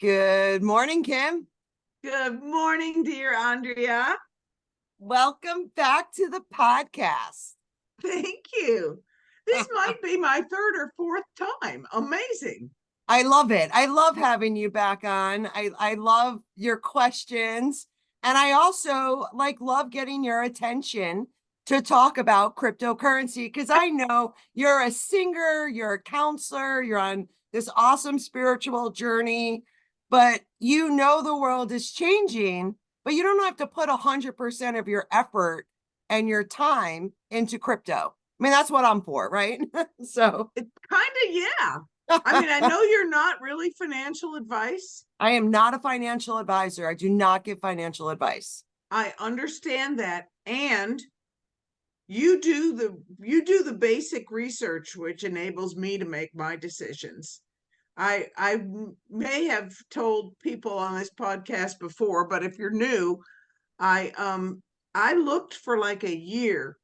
Good morning, Kim. Good morning, dear Andrea. Welcome back to the podcast. Thank you. This might be my third or fourth time. Amazing. I love it. I love having you back on. I love your questions. And I also love getting your attention to talk about cryptocurrency because I know you're a singer, you're a counselor, you're on this awesome spiritual journey, but you know the world is changing, but you don't have to put 100% of your effort and your time into crypto. I mean, that's what I'm for, right? So It kind of, yeah. I mean, I know you're not really financial advice. I am not a financial advisor. I do not give financial advice. I understand that. And you do the basic research which enables me to make my decisions. I may have told people on this podcast before, but if you're new, I looked for like a year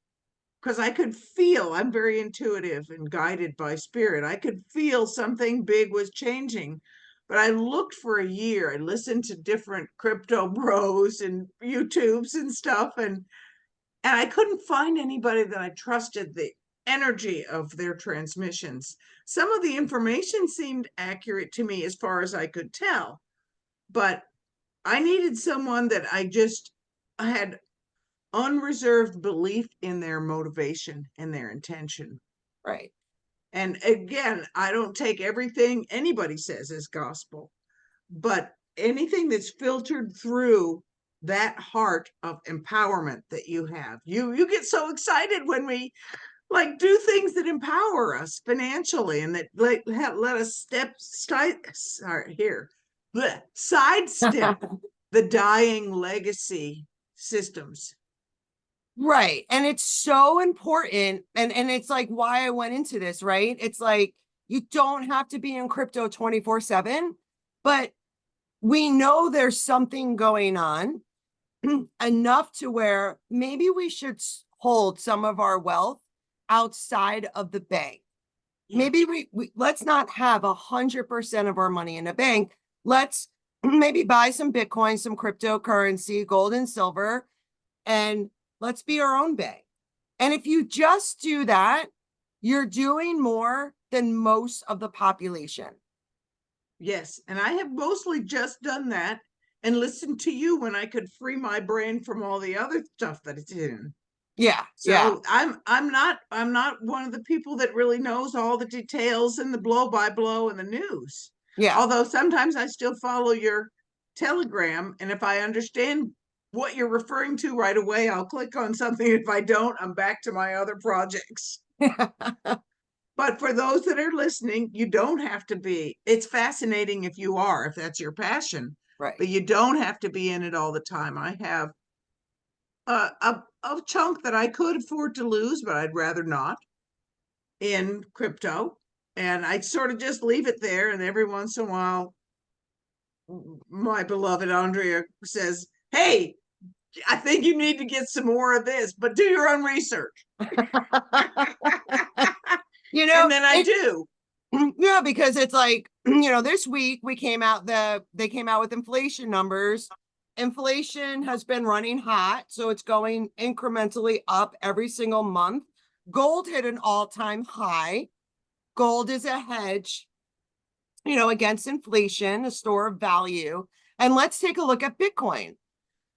because I could feel, I'm very intuitive and guided by spirit. I could feel something big was changing. But I looked for a year. I listened to different crypto bros and YouTubes and stuff, and I couldn't find anybody that I trusted the energy of their transmissions. Some of the information seemed accurate to me as far as I could tell, but I needed someone that I had unreserved belief in their motivation and their intention. Right. And again, I don't take everything anybody says as gospel, but anything that's filtered through that heart of empowerment that you have. You get so excited when we do things that empower us financially and that let us sidestep the dying legacy systems. Right. And it's so important. And it's like why I went into this, right? It's like you don't have to be in crypto 24/7, but we know there's something going on enough to where maybe we should hold some of our wealth outside of the bank. Yeah. Maybe we let's not have 100% of our money in a bank. Let's maybe buy some Bitcoin, some cryptocurrency, gold and silver, and let's be our own bank. And if you just do that, you're doing more than most of the population. Yes, and I have mostly just done that and listened to you when I could free my brain from all the other stuff that it's in. Yeah, yeah. So I'm not one of the people that really knows all the details and the blow by blow and the news. Yeah. Although sometimes I still follow your Telegram, and if I understand what you're referring to right away, I'll click on something. If I don't, I'm back to my other projects. But for those that are listening, you don't have to be. It's fascinating if you are, if that's your passion, Right. but you don't have to be in it all the time. I have a chunk that I could afford to lose, but I'd rather not in crypto. And I sort of just leave it there. And every once in a while, my beloved Andrea says, "Hey, I think you need to get some more of this, but do your own research." And then I do. Yeah, because it's like, this week they came out with inflation numbers. Inflation has been running hot, so it's going incrementally up every single month. Gold hit an all-time high. Gold is a hedge, against inflation, a store of value. And let's take a look at Bitcoin.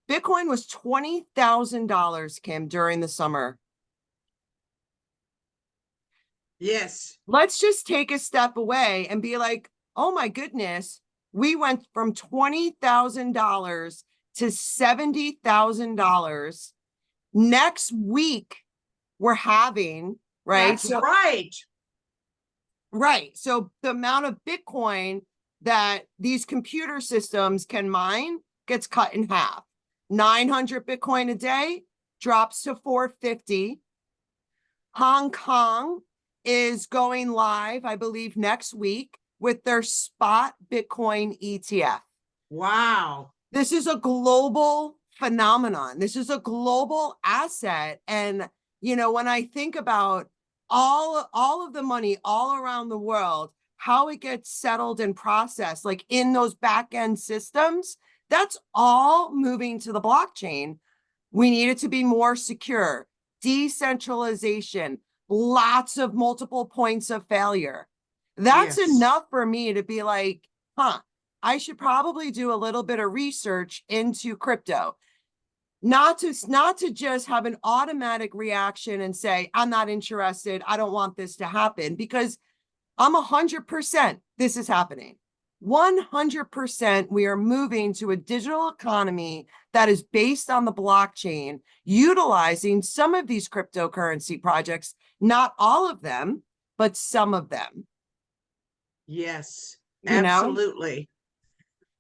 Bitcoin was $20,000, Kim, during the summer. Yes. Let's just take a step away and be like, oh my goodness, we went from $20,000 to $70,000. Next week, we're having, right? That's right. Right. So the amount of Bitcoin that these computer systems can mine gets cut in half. 900 Bitcoin a day drops to 450. Hong Kong is going live, I believe, next week with their spot Bitcoin ETF. Wow. This is a global phenomenon. This is a global asset. And, when I think about all of the money all around the world, how it gets settled and processed, like in those back end systems, that's all moving to the blockchain. We need it to be more secure, decentralization, lots of multiple points of failure. That's Yes. enough for me to be like, huh, I should probably do a little bit of research into crypto. Not to just have an automatic reaction and say, I'm not interested, I don't want this to happen, because I'm 100% this is happening. 100% we are moving to a digital economy that is based on the blockchain, utilizing some of these cryptocurrency projects, not all of them, but some of them. Yes, You know? absolutely.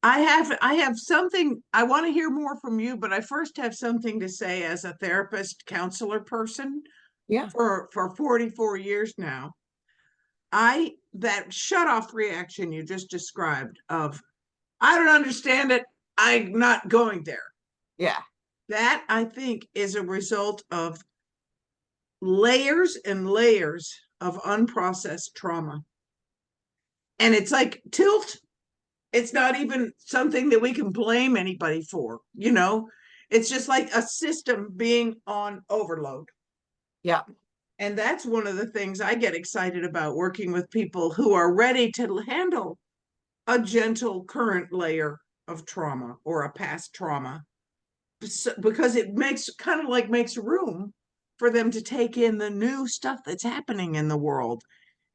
I have something I want to hear more from you, but I first have something to say as a therapist, counselor person Yeah. for 44 years now. I that shut off reaction you just described of I don't understand it, I'm not going there. Yeah. That I think is a result of layers and layers of unprocessed trauma. And it's like tilt. It's not even something that we can blame anybody for, you know? It's just like a system being on overload. Yeah. And that's one of the things I get excited about working with people who are ready to handle a gentle current layer of trauma or a past trauma because it makes kind of like makes room for them to take in the new stuff that's happening in the world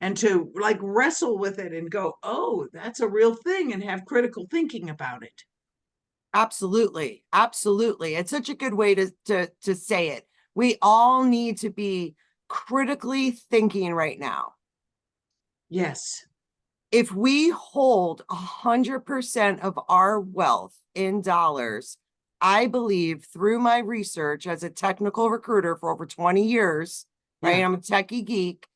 and to like wrestle with it and go, oh, that's a real thing, and have critical thinking about it. Absolutely. Absolutely. It's such a good way to say it. We all need to be critically thinking right now. Yes. If we hold 100% of our wealth in dollars, I believe through my research as a technical recruiter for over 20 years, right? Yeah. I'm a techie geek.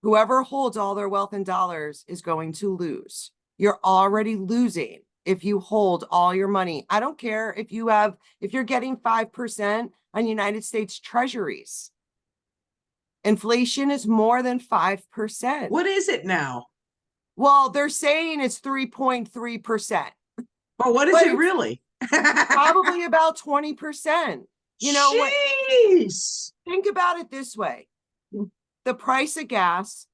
Whoever holds all their wealth in dollars is going to lose. You're already losing if you hold all your money. I don't care if you're getting 5% on United States treasuries. Inflation is more than 5%. What is it now? Well, they're saying it's 3.3%, Well, what is but it it's really? probably about 20%. You know what? Jeez. Think about it this way. The price of gas,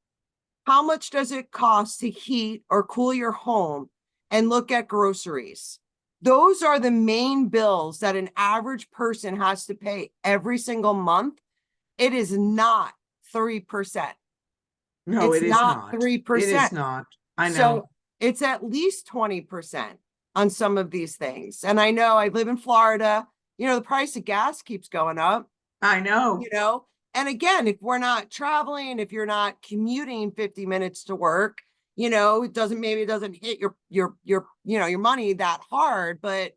how much does it cost to heat or cool your home? And look at groceries. Those are the main bills that an average person has to pay every single month. It is not 3%. No, It's it is not not. It is 3%. not. I know. So it's at least 20% on some of these things. And I know I live in Florida, the price of gas keeps going up, I know. you know. And again, if we're not traveling, if you're not commuting 50 minutes to work, it doesn't hit your money that hard. But,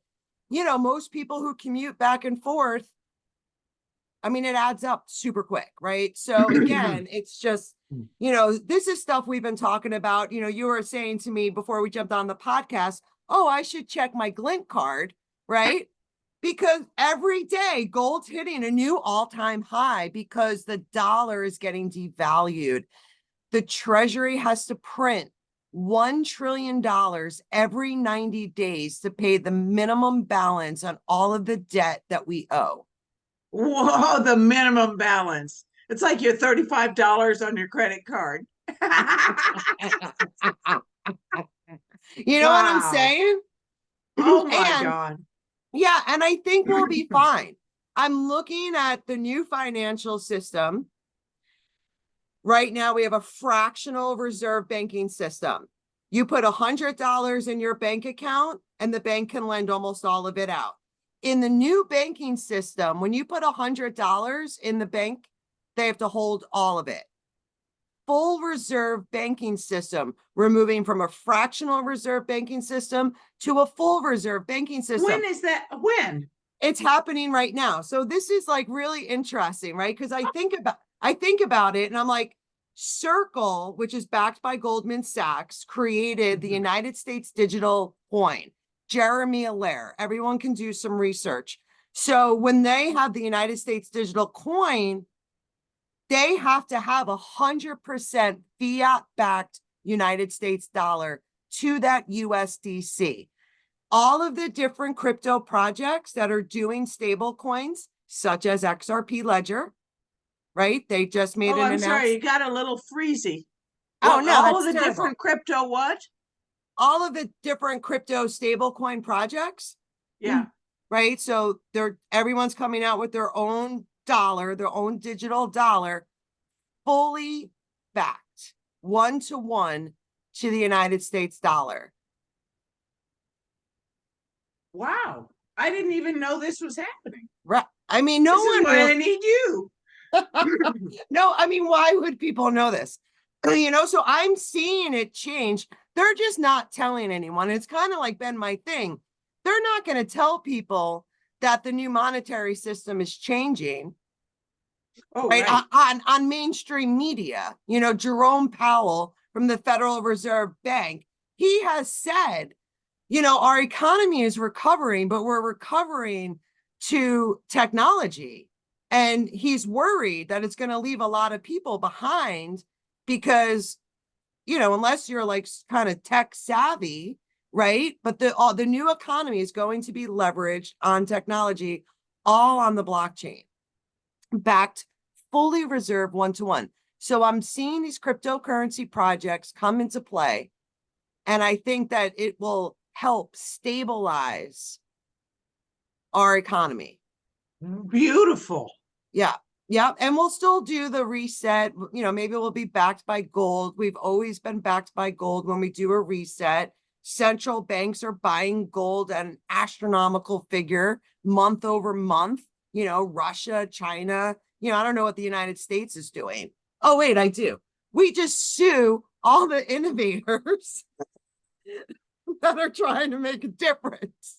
most people who commute back and forth, I mean, it adds up super quick, right? So again, it's just, this is stuff we've been talking about. You were saying to me before we jumped on the podcast, oh, I should check my Glint card, right? Because every day gold's hitting a new all-time high because the dollar is getting devalued. The Treasury has to print $1 trillion every 90 days to pay the minimum balance on all of the debt that we owe. Whoa, the minimum balance. It's like your $35 on your credit card. You know what I'm Wow. saying? Oh my And God. yeah, and I think we'll be fine. I'm looking at the new financial system. Right now, we have a fractional reserve banking system. You put $100 in your bank account, and the bank can lend almost all of it out. In the new banking system, when you put $100 in the bank, they have to hold all of it. Full reserve banking system, we're moving from a fractional reserve banking system to a full reserve banking system. When is that? When? It's happening right now. So this is like really interesting, right? Because I think about it and I'm like, Circle, which is backed by Goldman Sachs, created the United States digital coin. Jeremy Allaire. Everyone can do some research. So when they have the United States digital coin, they have to have 100% fiat backed United States dollar to that USDC. All of the different crypto projects that are doing stable coins, such as XRP Ledger, right? They just made Oh, an I'm sorry, announcement. you got a little freezy. Oh What, no, all of that's the terrible. different crypto what? All of the different crypto stablecoin projects. Yeah. Right. So everyone's coming out with their own dollar, their own digital dollar, fully backed 1-to-1 to the United States dollar. Wow. I didn't even know this was happening. Right. I mean, no This is one why really I need you. no, I mean, why would people know this? So I'm seeing it change. They're just not telling anyone. It's kind of like been my thing. They're not going to tell people that the new monetary system is changing, Oh, right? right. On mainstream media. Jerome Powell from the Federal Reserve Bank, he has said, our economy is recovering, but we're recovering to technology. And he's worried that it's going to leave a lot of people behind because, unless you're like kind of tech savvy, right? But the new economy is going to be leveraged on technology, all on the blockchain, backed, fully reserved 1-to-1. So I'm seeing these cryptocurrency projects come into play. And I think that it will help stabilize our economy. Beautiful. Yeah. Yeah. And we'll still do the reset. Maybe we'll be backed by gold. We've always been backed by gold when we do a reset. Central banks are buying gold at an astronomical figure month over month. Russia, China, I don't know what the United States is doing. Oh, wait, I do. We just sue all the innovators that are trying to make a difference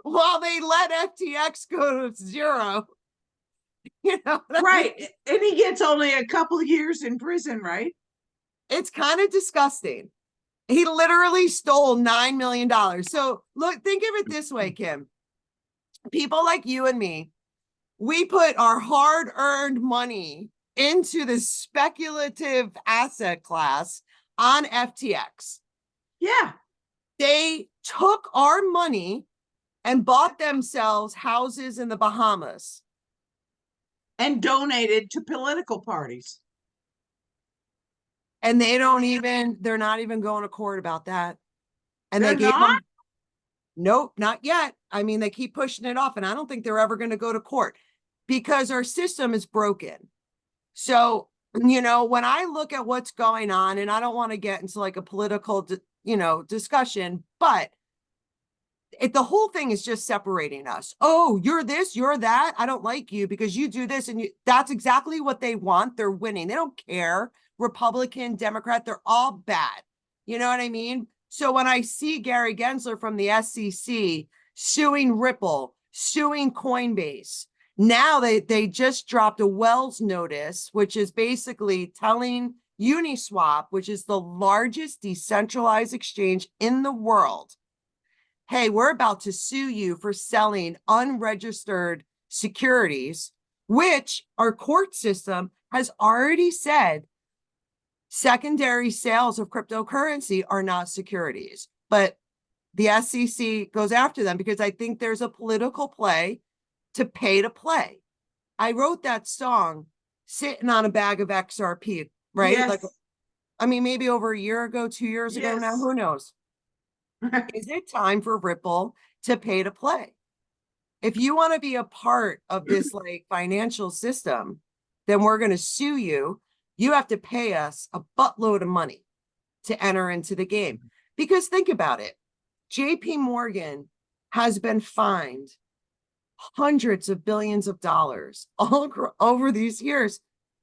while they let FTX go to zero. Right. And he gets only a couple of years in prison, right? It's kind of disgusting. He literally stole $9 million. So look, think of it this way, Kim. People like you and me, we put our hard-earned money into this speculative asset class on FTX. Yeah. They took our money and bought themselves houses in the Bahamas. And donated to political parties. And they're not even going to court about that. And They're they gave not? them, nope, not yet. I mean, they keep pushing it off, and I don't think they're ever going to go to court because our system is broken. So, when I look at what's going on, and I don't want to get into like a political, discussion, but the whole thing is just separating us. Oh, you're this, you're that. I don't like you because you do this. And that's exactly what they want. They're winning. They don't care. Republican, Democrat, they're all bad. You know what I mean? So when I see Gary Gensler from the SEC suing Ripple, suing Coinbase, now they just dropped a Wells notice, which is basically telling Uniswap, which is the largest decentralized exchange in the world, hey, we're about to sue you for selling unregistered securities, which our court system has already said secondary sales of cryptocurrency are not securities. But the SEC goes after them because I think there's a political play to pay to play. I wrote that song sitting on a bag of XRP, right? Yes. Like, I mean, maybe over a year ago, 2 years ago now, Yes. who knows? Is it time for Ripple to pay to play? If you want to be a part of this like financial system, then we're going to sue you. You have to pay us a buttload of money to enter into the game. Because think about it. JP Morgan has been fined hundreds of billions of dollars all over these years.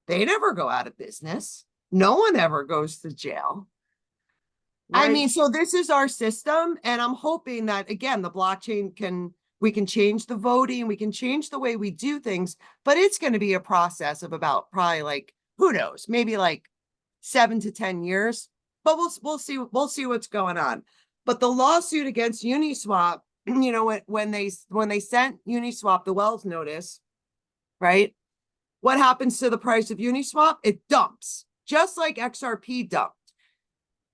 They never go out of business. No one ever goes to jail. I mean, Right. so this is our system, and I'm hoping that again, the blockchain we can change the voting, we can change the way we do things, but it's going to be a process of about probably like, who knows, maybe like 7 to 10 years. But we'll see what's going on. But the lawsuit against Uniswap, when they sent Uniswap the Wells notice, right? What happens to the price of Uniswap? It dumps. just like XRP dumped.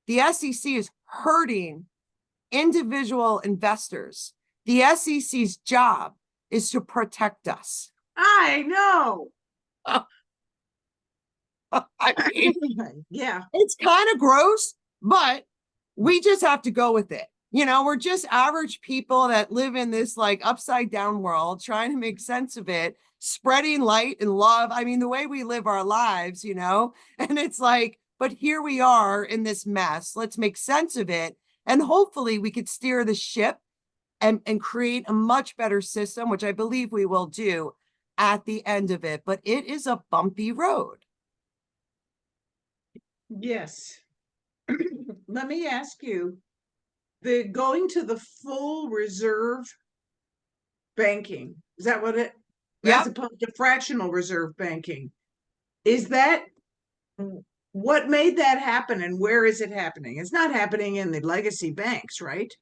The SEC is hurting individual investors. The SEC's job is to protect us. I know. I mean, Yeah. it's kind of gross, but we just have to go with it. You know, we're just average people that live in this like upside down world, trying to make sense of it, spreading light and love. I mean, the way we live our lives, you know, and it's like, but here we are in this mess. Let's make sense of it. And hopefully we could steer the ship and create a much better system, which I believe we will do at the end of it. But it is a bumpy road. Yes. Let me ask you, the going to the full reserve banking, is that what it, as Yep. opposed to fractional reserve banking, is that what made that happen and where is it happening? It's not happening in the legacy banks, right?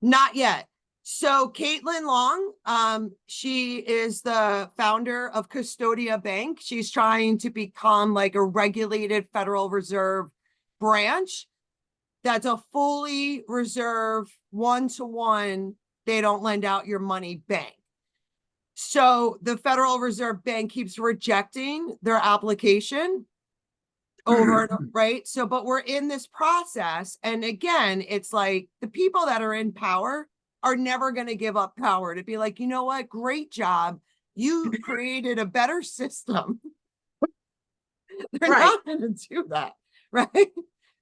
Not yet. So Caitlin Long, she is the founder of Custodia Bank. She's trying to become like a regulated Federal Reserve branch that's a fully reserve one-to-one, they don't lend out your money bank. So the Federal Reserve Bank keeps rejecting their application over and over, right? So, but we're in this process. And again, it's like the people that are in power are never going to give up power to be like, you know what? Great job. You created a better system. They're Right. not going to do that, right?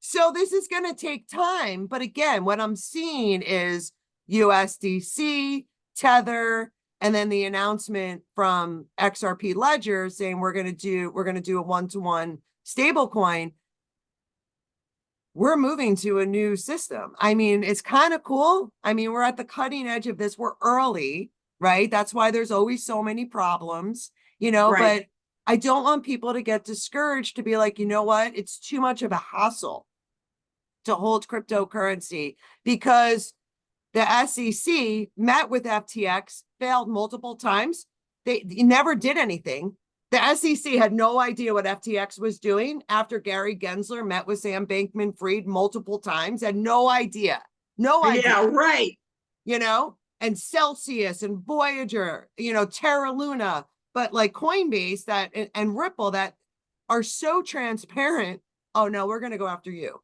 So this is going to take time. But again, what I'm seeing is USDC, Tether, and then the announcement from XRP Ledger saying we're going to do a one-to-one stable coin. We're moving to a new system. I mean, it's kind of cool. I mean, we're at the cutting edge of this. We're early, right? That's why there's always so many problems, you know, Right. but I don't want people to get discouraged to be like, you know what? It's too much of a hassle to hold cryptocurrency because the SEC met with FTX, failed multiple times. They never did anything. The SEC had no idea what FTX was doing after Gary Gensler met with Sam Bankman-Fried multiple times, had no idea. No idea. Yeah, right. You know, and Celsius and Voyager, you know, Terra Luna, but like Coinbase that and Ripple that are so transparent. Oh no, we're going to go after you.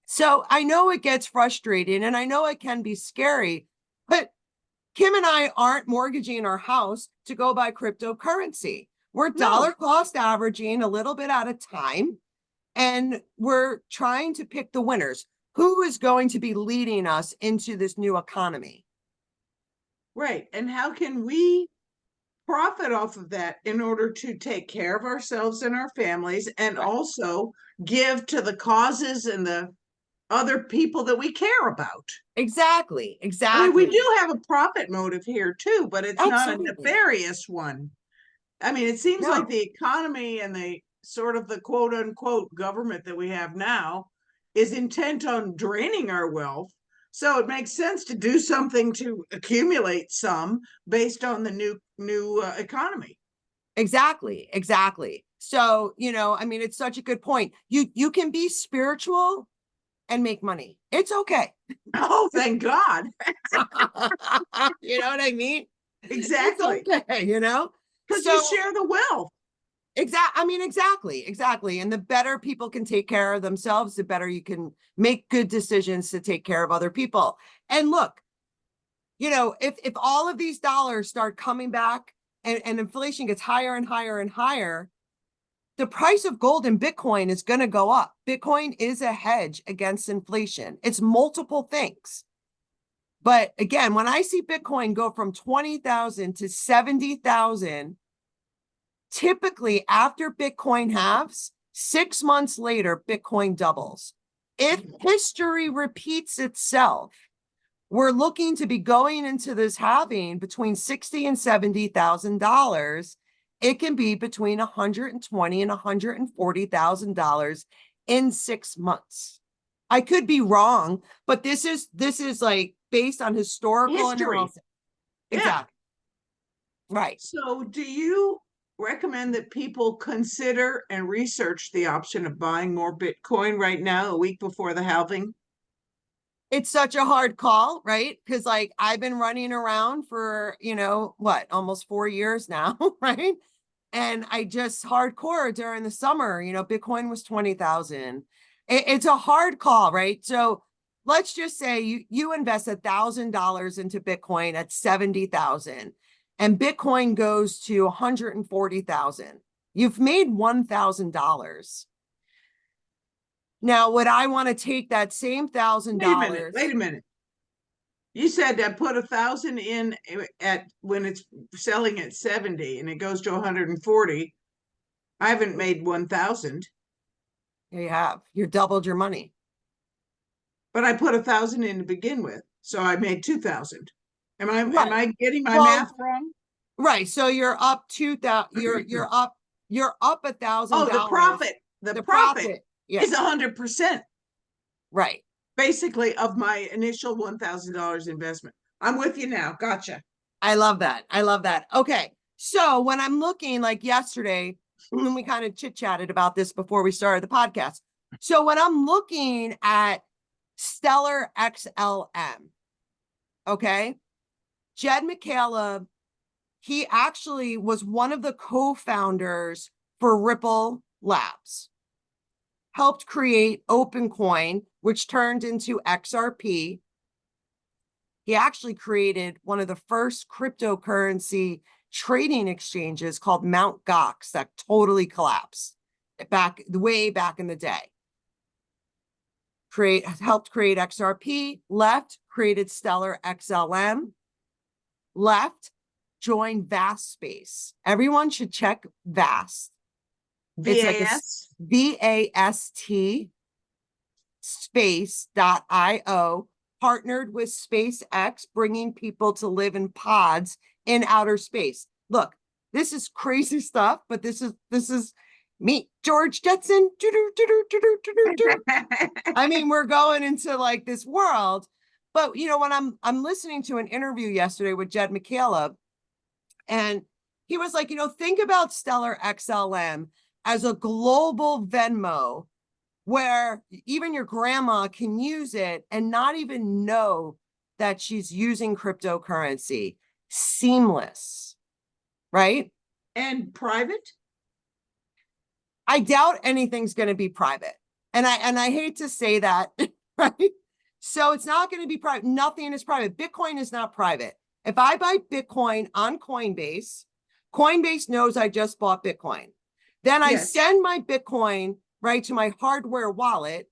So I know it gets frustrating and I know it can be scary, but Kim and I aren't mortgaging our house to go buy cryptocurrency. We're dollar cost averaging a little bit at a time, and we're trying to pick the winners. Who is going to be leading us into this new economy? Right. And how can we profit off of that in order to take care of ourselves and our families and Right. also give to the causes and the other people that we care about? Exactly. I mean, we Exactly. do have a profit motive here too, but it's not a Absolutely. nefarious one. I mean, it seems like No. the economy and the sort of the quote unquote government that we have now is intent on draining our wealth. So it makes sense to do something to accumulate some based on the new economy. Exactly. Exactly. So, you know, I mean, it's such a good point. You can be spiritual and make money. It's okay. Oh, thank God. You know what I mean? Exactly. It's okay, you know? Because you So share the wealth. exactly. And the better people can take care of themselves, the better you can make good decisions to take care of other people. And look, you know, if all of these dollars start coming back and inflation gets higher and higher and higher, the price of gold and Bitcoin is going to go up. Bitcoin is a hedge against inflation. It's multiple things. But again, when I see Bitcoin go from 20,000 to 70,000, typically after Bitcoin halves, 6 months later, Bitcoin doubles. If history repeats itself, we're looking to be going into this halving between $60,000 and $70,000. It can be between $120,000 and $140,000 in 6 months. I could be wrong, but this is like based on historical History. analysis. Yeah. Exactly. Right. So do you recommend that people consider and research the option of buying more Bitcoin right now, a week before the halving? It's such a hard call, right? Because like I've been running around for, what, almost 4 years now, right? And I just hardcore during the summer, Bitcoin was 20,000. It's a hard call, right? So let's just say you invest $1,000 into Bitcoin at 70,000 and Bitcoin goes to 140,000. You've made $1,000. Now, would I want to take that same thousand Wait a minute, dollars? wait a minute. You said that put 1,000 in at when it's selling at 70 and it goes to 140. I haven't made 1,000, Here you have. You doubled your money. but I put 1,000 in to begin with, so I made 2,000. Am Right. I getting my Well, math wrong? right. So you're up 2,000. You're up a thousand Oh, the dollars. profit. The The profit profit. Yeah. is 100%, Right. basically, of my initial $1,000 investment. I'm with you now. Gotcha. I love that. I love that. Okay. So when I'm looking like yesterday, when we kind of chit chatted about this before we started the podcast. So when I'm looking at Stellar XLM, okay, Jed McCaleb, he actually was one of the co-founders for Ripple Labs, helped create OpenCoin, which turned into XRP. He actually created one of the first cryptocurrency trading exchanges called Mt. Gox that totally collapsed way back in the day. Helped create XRP, left, created Stellar XLM, left, joined Vast Space. Everyone should check Vast. It's like a VAS? VAST space.io, partnered with SpaceX, bringing people to live in pods in outer space. Look, this is crazy stuff, but this is me, George Jetson. I mean, we're going into like this world. But when I'm listening to an interview yesterday with Jed McCaleb, and he was like, think about Stellar XLM as a global Venmo where even your grandma can use it and not even know that she's using cryptocurrency. Seamless, right? And private? I doubt anything's going to be private. And I hate to say that, right? So it's not going to be private. Nothing is private. Bitcoin is not private. If I buy Bitcoin on Coinbase, Coinbase knows I just bought Bitcoin. Then I Yes. send my Bitcoin right to my hardware wallet.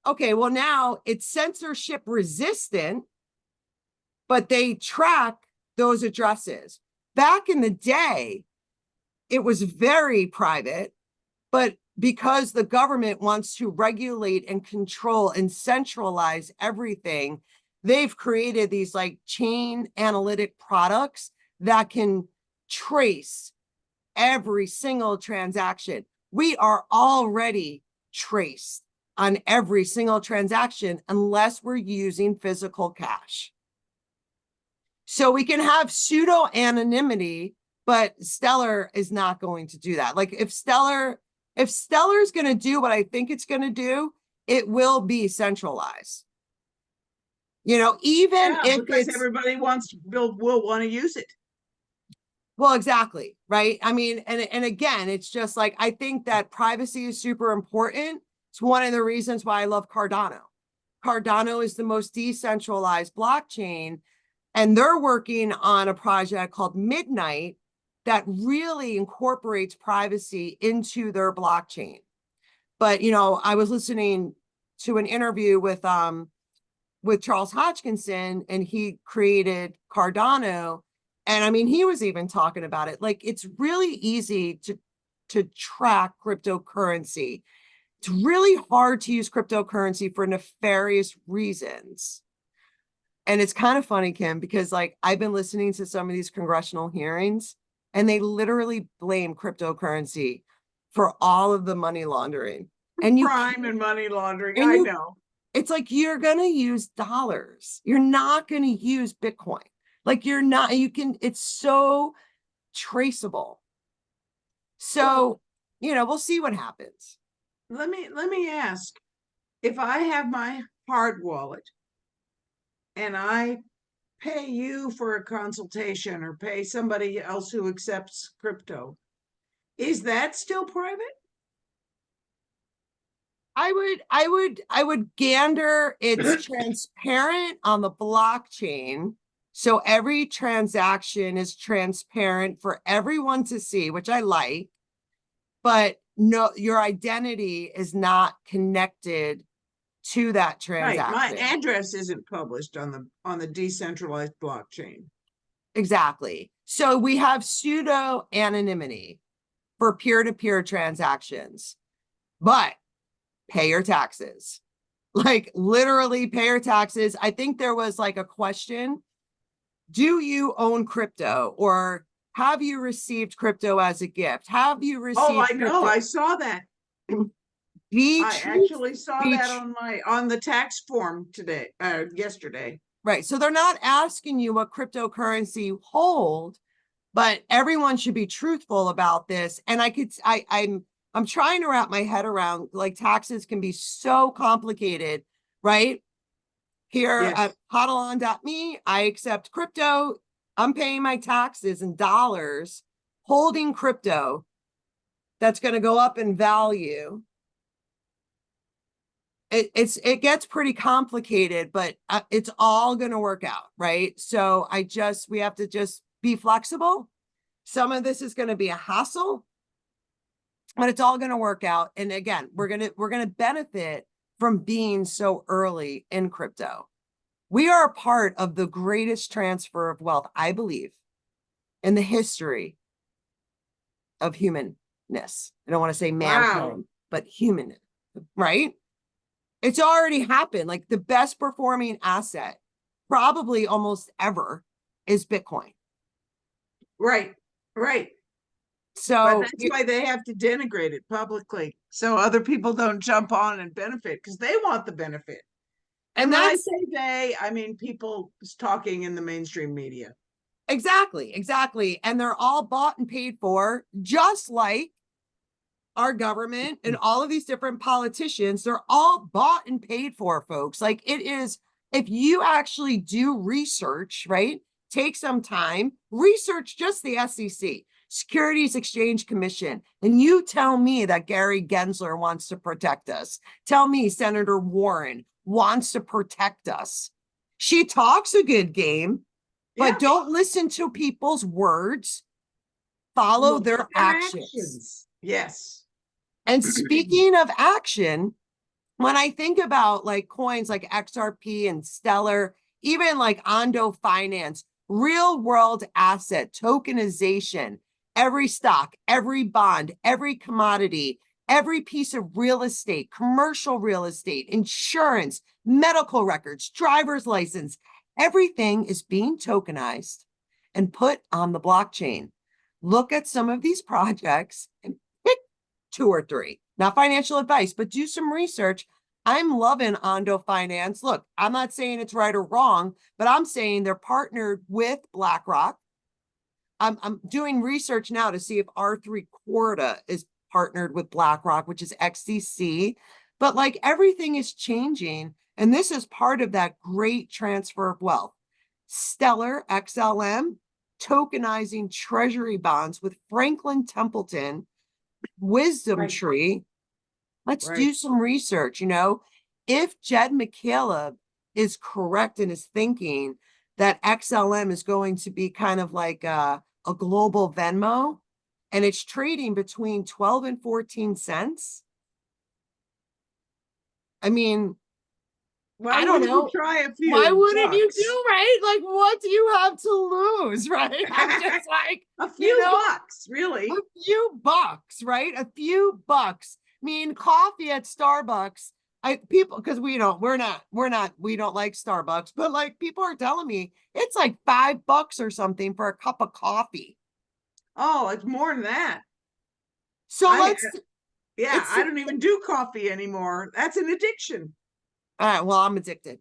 Okay, well, now it's censorship resistant, but they track those addresses. Back in the day, it was very private, but because the government wants to regulate and control and centralize everything, they've created these like chain analytic products that can trace every single transaction. We are already traced on every single transaction unless we're using physical cash. So we can have pseudo anonymity, but Stellar is not going to do that. Like if Stellar is going to do what I think it's going to do, it will be centralized. Even if because it's everybody will want to use it. Well, exactly, right? I mean, and again, it's just like I think that privacy is super important. It's one of the reasons why I love Cardano. Cardano is the most decentralized blockchain, and they're working on a project called Midnight that really incorporates privacy into their blockchain. But I was listening to an interview with Charles Hodgkinson, and he created Cardano. And I mean, he was even talking about it. Like, it's really easy to track cryptocurrency. It's really hard to use cryptocurrency for nefarious reasons. And it's kind of funny, Kim, because like I've been listening to some of these congressional hearings, and they literally blame cryptocurrency for all of the money laundering. And Crime and money laundering. and I you know. it's like you're going to use dollars. You're not going to use Bitcoin. Like it's so traceable. So, we'll see what happens. Let me ask, if I have my hard wallet and I pay you for a consultation or pay somebody else who accepts crypto, is that still private? I would gander it's transparent on the blockchain. So every transaction is transparent for everyone to see, which I like, but no, your identity is not connected to that Right. My transaction. address isn't published on the decentralized blockchain. Exactly. So we have pseudo anonymity for peer-to-peer transactions, but pay your taxes. Like literally pay your taxes. I think there was like a question, do you own crypto or have you received crypto as a gift? Have you Oh, received I know. crypto? I saw that. Be I truth, actually saw be that tr- on the tax form today, yesterday. right. So they're not asking you what cryptocurrency you hold, but everyone should be truthful about this. And I'm trying to wrap my head around, like, taxes can be so complicated, right? Here at Yes. hodlon.me, I accept crypto. I'm paying my taxes in dollars, holding crypto that's going to go up in value. It gets pretty complicated, but it's all going to work out, right? So we have to just be flexible. Some of this is going to be a hassle, but it's all going to work out. And again, we're going to benefit from being so early in crypto. We are a part of the greatest transfer of wealth, I believe, in the history of humanness. I don't want to say Wow. mankind, but human, right? It's already happened. Like the best performing asset, probably almost ever, is Bitcoin. Right. Right. But So, that's why they have to denigrate it publicly so other people don't jump on and benefit because they want the benefit. And and when I that's say they, I mean people talking in the mainstream media. exactly. And they're all bought and paid for, just like our government and all of these different politicians. They're all bought and paid for, folks. Like it is, if you actually do research, right? Take some time, research just the SEC, Securities Exchange Commission, and you tell me that Gary Gensler wants to protect us. Tell me Senator Warren wants to protect us. She talks a good game, but Yeah. don't listen to people's words, follow Look their at their actions. actions. Yes. And speaking of action, when I think about like coins like XRP and Stellar, even like Ondo Finance, real world asset tokenization, every stock, every bond, every commodity, every piece of real estate, commercial real estate, insurance, medical records, driver's license, everything is being tokenized and put on the blockchain. Look at some of these projects and pick two or three. Not financial advice, but do some research. I'm loving Ondo Finance. Look, I'm not saying it's right or wrong, but I'm saying they're partnered with BlackRock. I'm doing research now to see if R3 Quarta is partnered with BlackRock, which is XDC. But like everything is changing, and this is part of that great transfer of wealth. Stellar XLM tokenizing treasury bonds with Franklin Templeton, Wisdom Right. Tree. Let's Right. do some research. If Jed McCaleb is correct in his thinking that XLM is going to be kind of like a global Venmo and it's trading between 12 and 14 cents. I mean, Why I don't wouldn't you know. try a Why few wouldn't you bucks? do, right? Like, what do you have to lose, right? I'm just like, A you few know, bucks, really. a few bucks, right? A few bucks. I mean, coffee at Starbucks. People, because we don't like Starbucks, but like people are telling me it's like $5 or something for a cup of coffee. Oh, it's more than that. So I let's Yeah, it's I don't even do coffee anymore. That's an addiction. all right. Well, I'm addicted.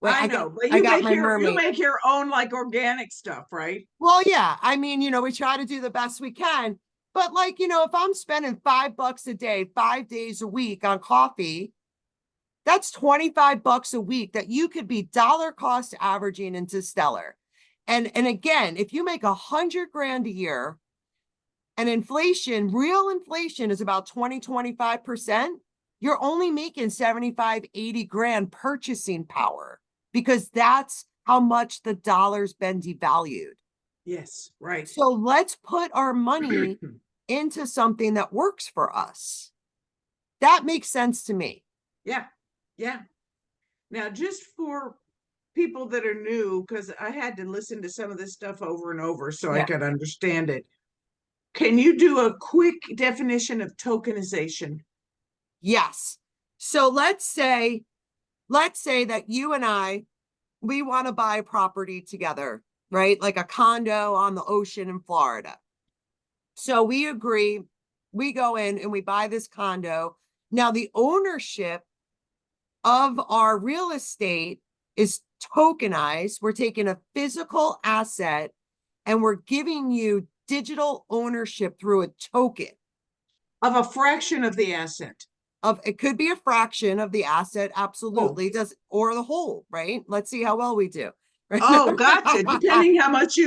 Wait, I know, but I you got make my you mermaid. make your own like organic stuff, right? Well, yeah. I mean, we try to do the best we can, but like, if I'm spending $5 a day, 5 days a week on coffee, that's $25 a week that you could be dollar cost averaging into Stellar. And again, if you make 100 grand a year and real inflation is about 20-25%, you're only making 75-80 grand purchasing power, because that's how much the dollar's been devalued. Yes, right. So let's put our money into something that works for us. That makes sense to me. Yeah, yeah. Now, just for people that are new, because I had to listen to some of this stuff over and over so I Yeah. could understand it. Can you do a quick definition of tokenization? Yes. So let's say that you and I, we want to buy property together, right? Like a condo on the ocean in Florida. So we agree, we go in and we buy this condo. Now the ownership of our real estate is tokenized. We're taking a physical asset and we're giving you digital ownership through a token. Of a fraction of the asset. It could be a fraction of the asset, absolutely. Does, or the whole, right? Let's see how well we do. Right? Oh, gotcha. Depending how much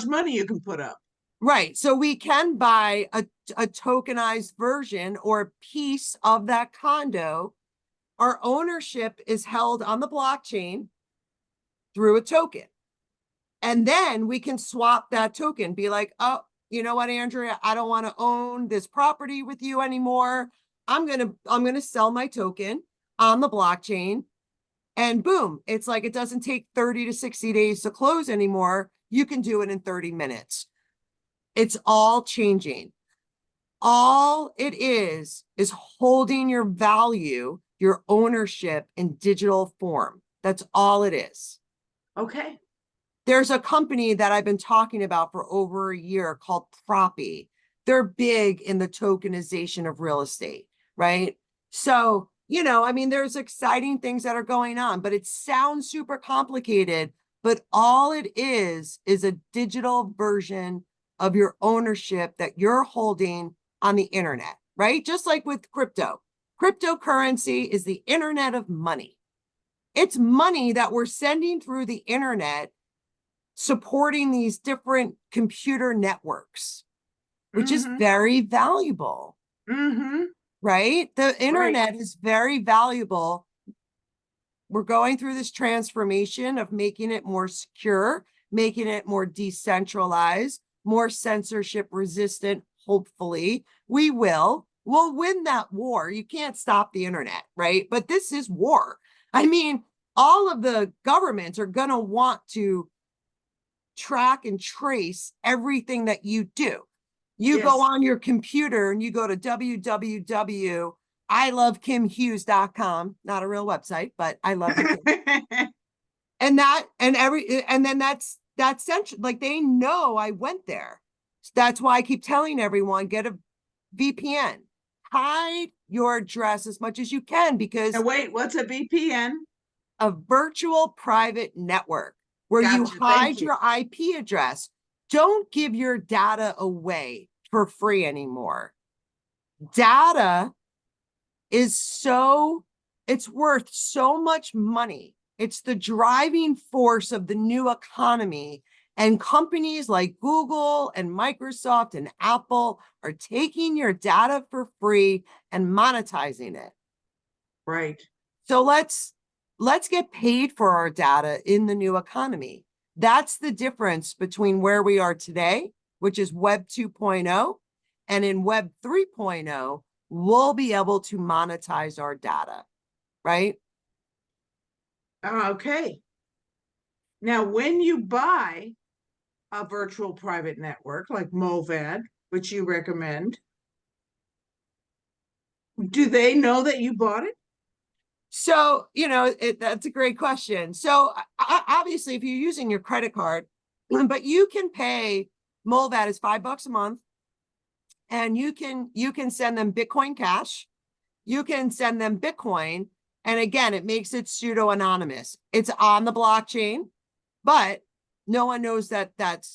money you can put up. Right. So we can buy a tokenized version or a piece of that condo. Our ownership is held on the blockchain through a token. And then we can swap that token, be like, oh, you know what, Andrea, I don't want to own this property with you anymore. I'm going to sell my token on the blockchain, and boom, it's like, it doesn't take 30 to 60 days to close anymore. You can do it in 30 minutes. It's all changing. All it is holding your value, your ownership in digital form. That's all it is. Okay. There's a company that I've been talking about for over a year called Proppy. They're big in the tokenization of real estate, right? So, I mean, there's exciting things that are going on, but it sounds super complicated. But all it is a digital version of your ownership that you're holding on the internet, right? Just like with crypto. Cryptocurrency is the internet of money. It's money that we're sending through the internet, supporting these different computer networks, which is very valuable, right? The internet is very valuable. We're going through this transformation of making it more secure, making it more decentralized, more censorship resistant. Hopefully we'll win that war. You can't stop the internet, right? But this is war. I mean, all of the governments are going to want to track and trace everything that you do. You go on your computer and you go to www.ilovekimhughes.com, not a real website, but I love it. And then that's central. Like, they know I went there. That's why I keep telling everyone, get a VPN, hide your address as much as you can, because Now wait, what's a VPN? A virtual private network where you hide your IP address. Don't give your data away for free anymore. Data is it's worth so much money. It's the driving force of the new economy. And companies like Google and Microsoft and Apple are taking your data for free and monetizing it. Right. So let's get paid for our data in the new economy. That's the difference between where we are today, which is Web 2.0, and in Web 3.0, we'll be able to monetize our data, right? Okay. Now, when you buy a virtual private network like Movad, which you recommend, do they know that you bought it? So, that's a great question. So obviously, if you're using your credit card, but you can pay, Movad is $5 a month, and you can send them Bitcoin Cash. You can send them Bitcoin. And again, it makes it pseudo anonymous. It's on the blockchain, but no one knows that that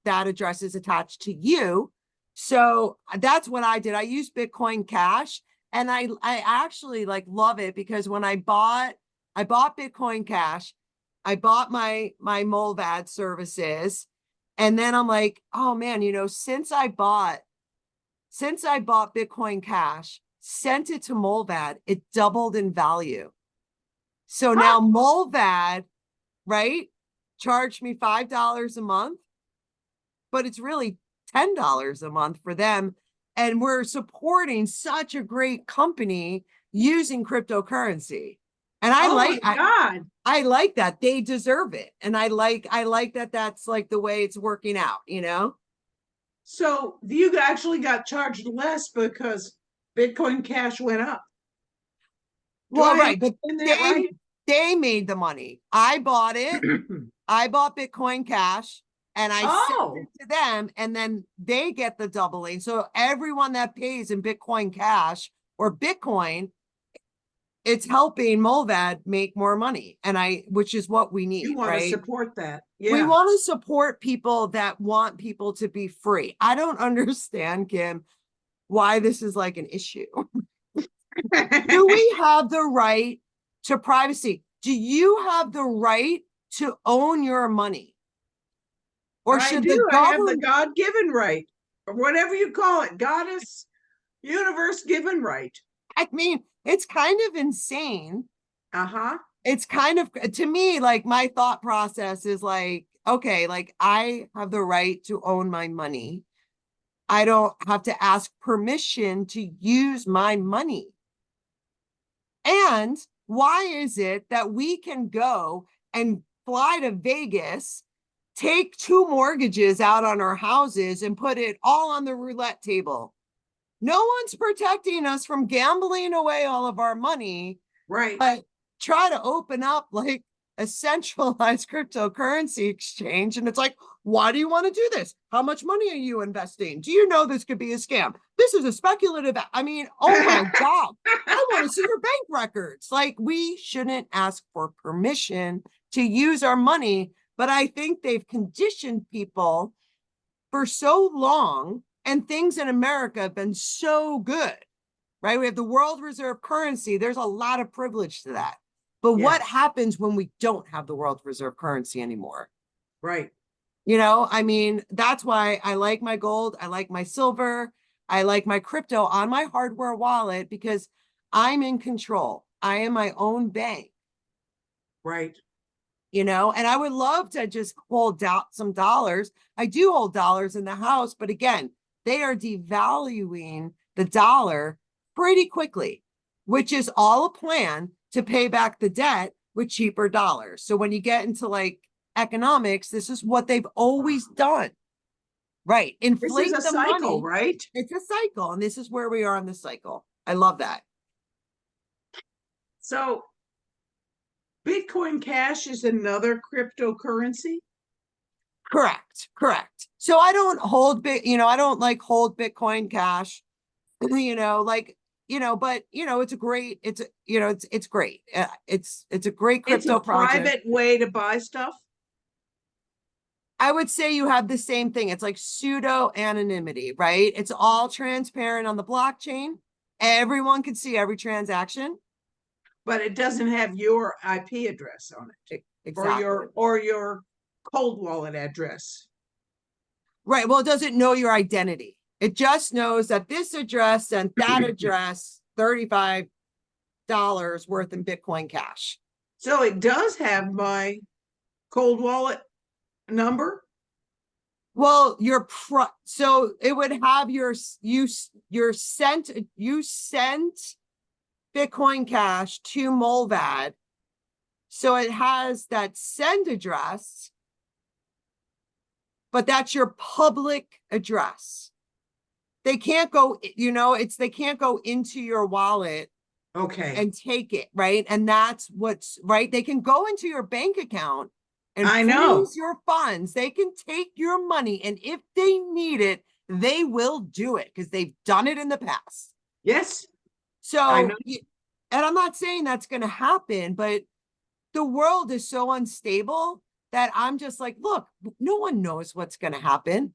address is attached to you. So that's what I did. I used Bitcoin Cash, and I actually like love it because when I bought Bitcoin Cash, I bought my Molvad services, and then I'm like, oh man, since I bought Bitcoin Cash, sent it to Molvad, it doubled in value. So Huh. now Molvad, right, charged me $5 a month, but it's really $10 a month for them. And we're supporting such a great company using cryptocurrency. And Oh my God. I like that. They deserve it. And I like that that's like the way it's working out, you know? So you actually got charged less because Bitcoin Cash went up. Do Well, I right, but understand that they right? they made the money. I bought it. I bought Bitcoin Cash and I sent Oh, it to them, and then they get the doubling. So everyone that pays in Bitcoin Cash or Bitcoin, it's helping Molvad make more money. Which is what we you need, want to right? support that. We Yeah. want to support people that want people to be free. I don't understand, Kim, why this is like an issue. Do we have the right to privacy? Do you have the right to own your money? Or I should the do. I have the government? God-given right, or whatever you call it, goddess, universe given right. I mean, it's kind of insane. Uh-huh. It's kind of, to me, like my thought process is like, okay, like I have the right to own my money. I don't have to ask permission to use my money. And why is it that we can go and fly to Vegas, take two mortgages out on our houses, and put it all on the roulette table? No one's protecting us from gambling away all of our money, Right. but try to open up like a centralized cryptocurrency exchange. And it's like, why do you want to do this? How much money are you investing? Do you know this could be a scam? This is a speculative. I mean, oh my God, I want to see your bank records. Like, we shouldn't ask for permission to use our money. But I think they've conditioned people for so long, and things in America have been so good, right? We have the world reserve currency. There's a lot of privilege to that. But what Yes. happens when we don't have the world reserve currency anymore? Right. I mean, that's why I like my gold. I like my silver. I like my crypto on my hardware wallet because I'm in control. I am my own bank, Right. and I would love to just hold out some dollars. I do hold dollars in the house, but again, they are devaluing the dollar pretty quickly, which is all a plan to pay back the debt with cheaper dollars. So when you get into like economics, this is what they've always done, right? This is Inflate a the cycle, money. right? It's a cycle, and this is where we are in the cycle. I love that. So Bitcoin Cash is another cryptocurrency. Correct, correct. So I don't hold I don't like hold Bitcoin Cash, but it's a great, it's great. It's a great It's a crypto project. private way to buy stuff. I would say you have the same thing. It's like pseudo anonymity, right? It's all transparent on the blockchain. Everyone can see every transaction. But it doesn't have your IP address on it, or Exactly. your cold wallet address. Right. Well, it doesn't know your identity. It just knows that this address and that address, $35 worth in Bitcoin Cash. So it does have my cold wallet number. Well, so it would have you sent Bitcoin Cash to Molvad. So it has that send address, but that's your public address. They can't go, they can't go into your wallet Okay. and take it, right? And that's what's right. They can go into your bank account and I know. freeze your funds. They can take your money, and if they need it, they will do it because they've done it in the past. Yes, I know. So, and I'm not saying that's going to happen, but the world is so unstable that I'm just like, look, no one knows what's going to happen.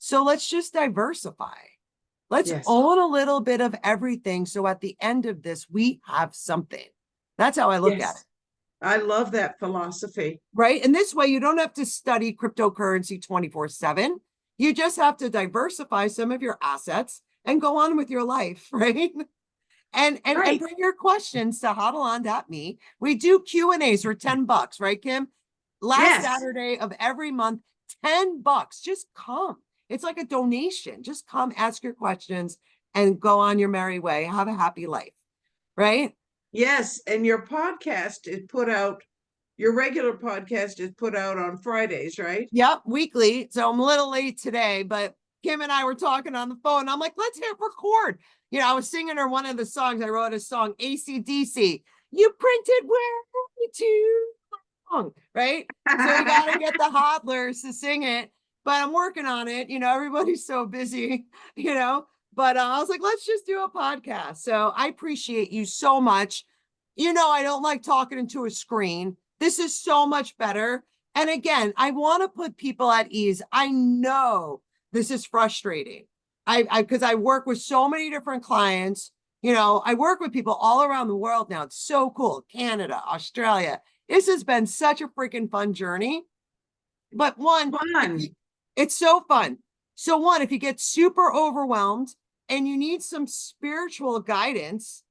So let's just diversify. Let's Yes. own a little bit of everything. So at the end of this, we have something. That's how I look at it. Yes. I love that philosophy. Right. And this way, you don't have to study cryptocurrency 24/7. You just have to diversify some of your assets and go on with your life. Right. And Right. bring your questions to hodlon.me. We do Q&As for $10, right, Kim? Last Yes. Saturday of every month, $10. Just come. It's like a donation. Just come, ask your questions, and go on your merry way. Have a happy life. Right? Yes. And your podcast is put out, your regular podcast is put out on Fridays, right? Yep, weekly. So I'm a little late today, but Kim and I were talking on the phone. I'm like, let's hit record. You know, I was singing her one of the songs. I wrote a song, AC/DC. You printed way too long, right? So we got to get the hodlers to sing it, but I'm working on it. You know, everybody's so busy, you know, but I was like, let's just do a podcast. So I appreciate you so much. You know, I don't like talking into a screen. This is so much better. And again, I want to put people at ease. I know this is frustrating. Because I work with so many different clients. You know, I work with people all around the world now. It's so cool. Canada, Australia. This has been such a freaking fun journey. But one, Fun. it's so fun. So one, if you get super overwhelmed and you need some spiritual guidance,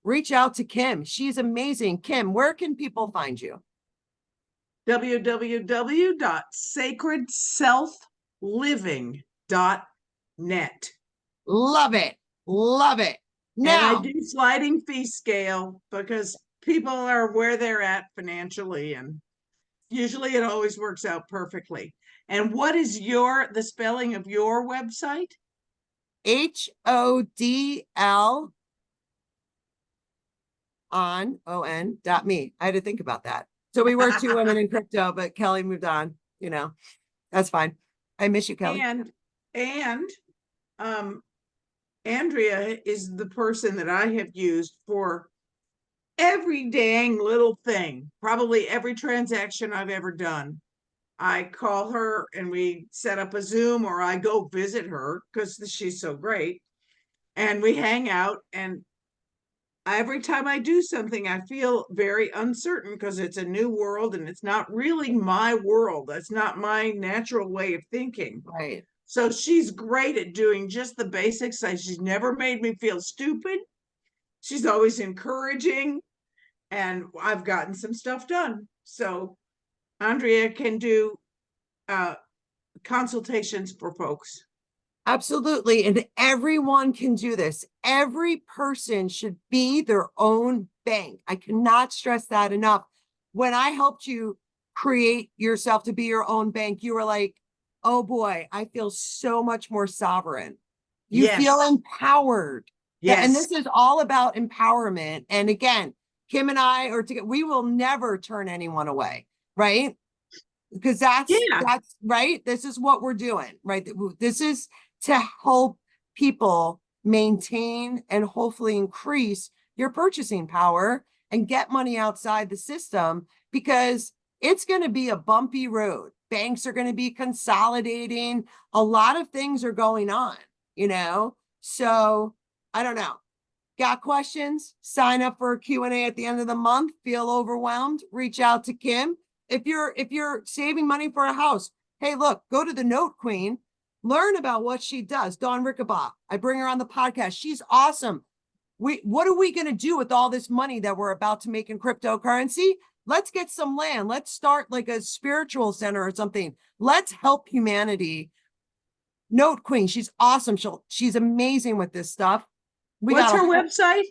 reach out to Kim. She's amazing. Kim, where can people find you? www.sacredselfliving.net. Love it. Love it. And I Now, do sliding fee scale because people are where they're at financially, and usually it always works out perfectly. And what is the spelling of your website? HODL on.me. I had to think about that. So we were two women in crypto, but Kelly moved on. You know, that's fine. I miss you, Kelly. And Andrea is the person that I have used for every dang little thing, probably every transaction I've ever done. I call her and we set up a Zoom, or I go visit her because she's so great. And we hang out. And every time I do something, I feel very uncertain because it's a new world and it's not really my world. That's not my natural way of thinking. Right. So she's great at doing just the basics. She's never made me feel stupid. She's always encouraging, and I've gotten some stuff done. So Andrea can do consultations for folks. Absolutely. And everyone can do this. Every person should be their own bank. I cannot stress that enough. When I helped you create yourself to be your own bank, you were like, oh boy, I feel so much more sovereign. You Yes. feel empowered. And Yes. this is all about empowerment. And again, Kim and I we will never turn anyone away, right? Because that's right. This is what we're doing, right? This is to help people maintain and hopefully increase your purchasing power and get money outside the system, because it's going to be a bumpy road. Banks are going to be consolidating. A lot of things are going on, you know? So I don't know. Got questions? Sign up for a Q&A at the end of the month. Feel overwhelmed? Reach out to Kim. If you're saving money for a house, hey, look, go to the Note Queen. Learn about what she does. Dawn Rickabaugh. I bring her on the podcast. She's awesome. What are we going to do with all this money that we're about to make in cryptocurrency? Let's get some land. Let's start like a spiritual center or something. Let's help humanity. Note Queen. She's awesome. She's amazing with this stuff. What's her website?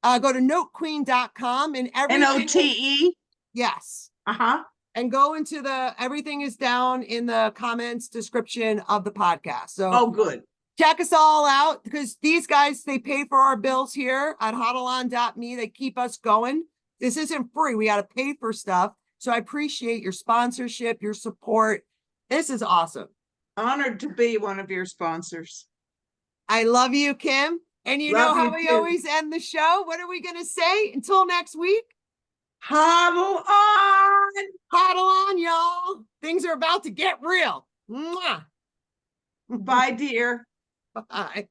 Go to notequeen.com and everything. NOTE? Yes. Uh-huh. And go into everything is down in the comments description of the podcast. So good. Check us all out, because these guys, they pay for our bills here at hodlon.me. They keep us going. This isn't free. We got to pay for stuff. So I appreciate your sponsorship, your support. This is awesome. Honored to be one of your sponsors. I love you, Kim. And you Love know how you we too. always end the show? What are we going to say until next week? Hodl on! Hodl on, y'all. Things are about to get real. Mwah. Bye, dear. Bye.